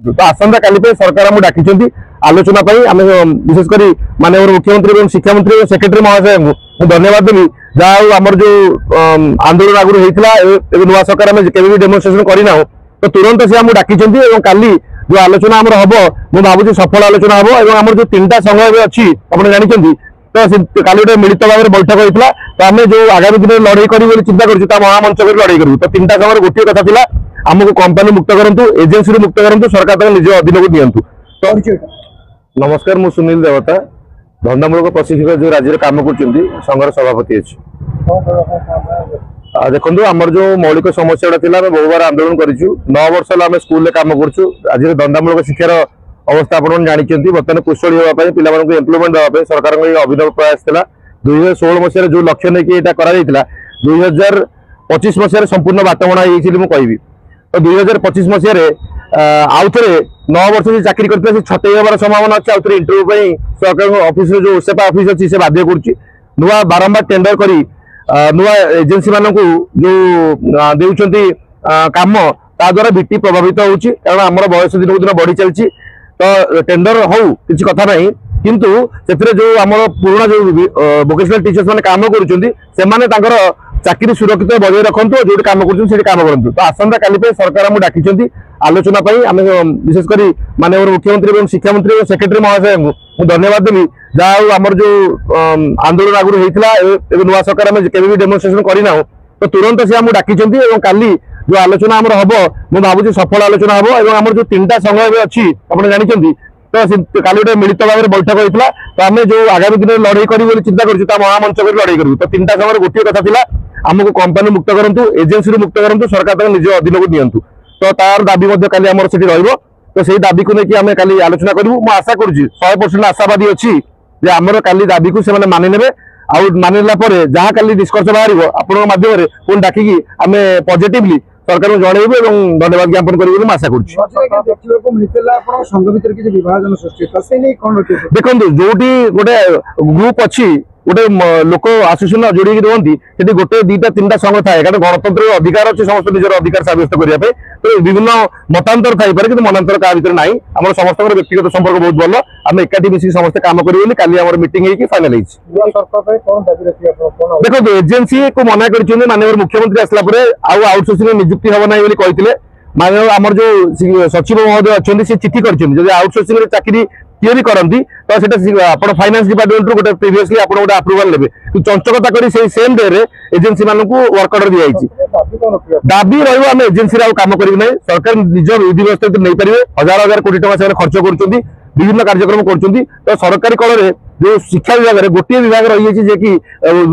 तो आसंता काली सरकार आम डाकी आलोचना विशेषकर माननीय मुख्यमंत्री और शिक्षा मंत्री और सेक्रेटरी महाशय को धन्यवाद देवी जहाँ आमर जो आंदोलन आगुरी होता नुआ सरकार आम के डेमोन्स्ट्रेशन करना तो तुरंत से आमको डाकी काली जो आलोचना आम हम मुझे भावुँ सफल आलोचना हम और आम जो 3टा संघ अच्छी आप जानते तो काली गोटे मिलित भाव में बैठक होता तो आम जो आगामी दिन में लड़ाई करूँ चिंता करूँ महामंच कर लड़ाई करूँ तो 3टा संघ गोटे कथा था आमको कंपनी मुक्त करूँ एजेन्सी मुक्त करूँ सरकार निज अधीन को दिंतु। तो नमस्कार मु सुनील देवता धंदामूलक प्रशिक्षक जो राज्य में कम कर संघर सभापति अच्छी देखो आमर जो मौलिक समस्या बहु बार आंदोलन करूँ 9 वर्ष आम स्कूल कम कर धंदामूलक शिक्षार अवस्था आप जानते बर्तमान कुशल होगापी पिला एम्प्लयमेंट देवाई सरकार अभिनव प्रयास था 2016 मसीह जो लक्ष्य नहीं कि 2025 मसीह संपूर्ण बाटबणा मुझे कहबी तो 2025 मसीह आउ थे 9 वर्ष से चाकरी करते से छटई हमार संभावना अच्छे आउ थे इंटरव्यू सरकार ऑफिस जो ओसेपा ऑफिस अच्छी से बाध्य करुआ बारंबार टेंडर करी नुआ एजेन्सी मान जो देउछंती काम ता द्वारा बीटी प्रभावित होउची कारण हमर बयस दिन दिन बढ़ी चलची तो टेंडर हो किसी कथा नहीं किंतु सेथिरे जो हमर पुराना जो वोकेशनल टीचर्स माने काम करूछंती से माने तांकर चाकरी सुरक्षित बजाय रखंतु जो काम करूछंती काम करंतु तो आसंता काली सरकार हमको डाकी आलोचना आम विशेषकर माननीय मुख्यमंत्री और शिक्षा मंत्री और सेक्रेटरी महाशय को धन्यवाद देवी जहाँ आमर जो आंदोलन आगुरी होता नुआ सरकार आम के डेमोन्स्ट्रेशन करना तो तुरंत से आमको डाकी काली जो आलोचना आम हम मुझे भावुँ सफल आलोचना हम और आमर जो 3टा संघ अच्छी आप जानते तो काली गोटे मिलित भाव में बैठक होता तो आम जो आगामी दिन में लड़ाई करूँ चिंता करूँ महामंच कर लड़ाई करूँ तो 3टा संघ गोटे कथा था आमको कंपनी मुक्त करूँ एजेन्सी मुक्त करूँ सरकार निज अधीन को दिंतु तो तार दाबी काली आमर से तो से दाबी को लेकिन आम काली आलोचना करूँ मुझे आशा करुँच 100% आशावादी अच्छी जे आमर काली दाबी को से मानि ने मानिला जहाँ काली निष्कर्ष बाहर आपण माध्यम पुणी डाकिकी आम पॉजिटिवली सरकार को जनइबू और धन्यवाद ज्ञापन करूँ आशा करुँच। देखो जो गोटे ग्रुप अच्छी गोटे लोक आसोसिएशन जोड़ी रुहति गोटे 2टा 3टा संघ थाए कारण गणतंत्र अधिकार अच्छे समस्त निजर अधिकार सब्यस्त करने तो विभिन्न मतांतर थी कि मनांतर क्या भितर ना आम समस्त व्यक्तिगत संपर्क बहुत भल आम एकाठी मिसिक समस्त काम करें काली मीटिंग फाइनल देखो एजेन्सी को मना कर माननीय मुख्यमंत्री आसला आउटसोर्सिंग नियुक्ति हम ना कहते माननीय आमर जो सचिव महोदय अच्छा सी चिठी कर आउटसोर्सिंग चाकरी किए भी करती तो आप फाइनेंस डिपार्टमेंट रू गोटे प्रीवियसली आप गोटे अप्रूवाल लेबे चंचकता करी से सेम डे रे एजेन्सी मान वर्क ऑर्डर दी दाबी रही एजेन्सी काम करें सरकार निज विधि व्यवस्था नहीं पारे हजार हजार कोटी टका से खर्च कर विभिन्न कार्यक्रम कर तो सरकारी कल जो शिक्षा विभाग में गोटे विभाग रही है कि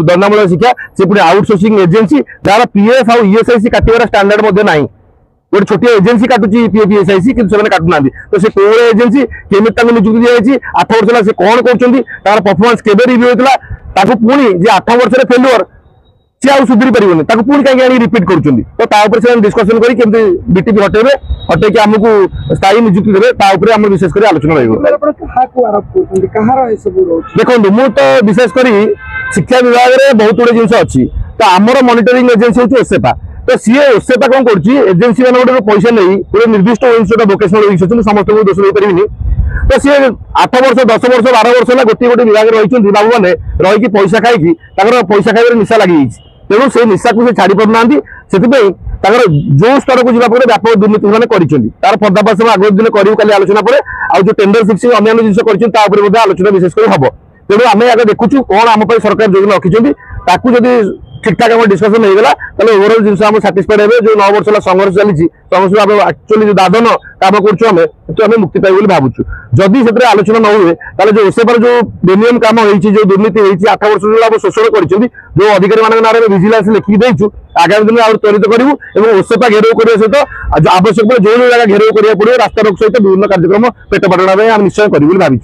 धंदामूलक शिक्षा से पुणी आउटसोर्सिंग एजेन्सी जार पीएफ और ईएसआईसी काटार स्टैंडर्ड ना गोटे छोटी एजेन्सी काटुची पीएफईएसआईसी कि काटुना तो से कौन एजेन्सी केमी नियुक्ति दी 8 वर्ष से कौन कर परफॉर्मेंस के रिव्यू होता पुणी जे 8 वर्ष फेलुअर सी आउ सुधरी पारे पुणी कहीं रिपीट कर डिस्कसन कर बीटीपी हटेबे हटेकी आमको स्थायी नियुक्ति देवे आम विशेष कर आलोचना देखो मु तो विशेषकर शिक्षा विभाग में बहुत गुड़े जिन अच्छी तो आमर मॉनिटरिंग एजेन्सी हूँ ओसेपा तो सी ओसेपा कौन कर एजेन्सी मान पैसा नहीं गोटे निर्दिष्ट वोकेशनल विषय समस्त को दोष नहीं तो सी 8 वर्ष 10 वर्ष 12 वर्ष है गोटे गोटे विभाग रही बाबू मैंने रही पैसा खाई पैसा खाइबार निशा लगी तेणु से निशा को छाड़ी पाना से जो स्तर को जावाक व्यापक दुर्नीति मैंने कर पर्दाफाश आग दिन करूँ काली आलोचना पर आज जो टेंडर फिक्सिंग अन्य जिन कर आलोचना विशेष कर हम तेणु आम आगे देखुचु कौन आम सरकार जो रखी जदि ठीक ठाक आम डिस्कसन हो गला ओवरऑल जिन साटिस्फाइड हे जो 9 वर्ष संघर्ष चली संघर्ष एक्चुअली जो दादन काम करें मुक्ति पाइब भावुँ जदि से आलोचना न हुए जो ओसेपार जो बेनियम काम होती जो दुर्नीति होती 8 वर्ष शोषण कर जो अधिकारी मान ना विजिलेंस लिखिक देचु आगामी दिन में त्वरित करूँ ओसेपा घेराव करने सहित आवश्यक जो जगह घेराव करा पड़ो रास्ता रोक सहित विभिन्न कार्यक्रम पेट पाटना निश्चय करूँ भाई।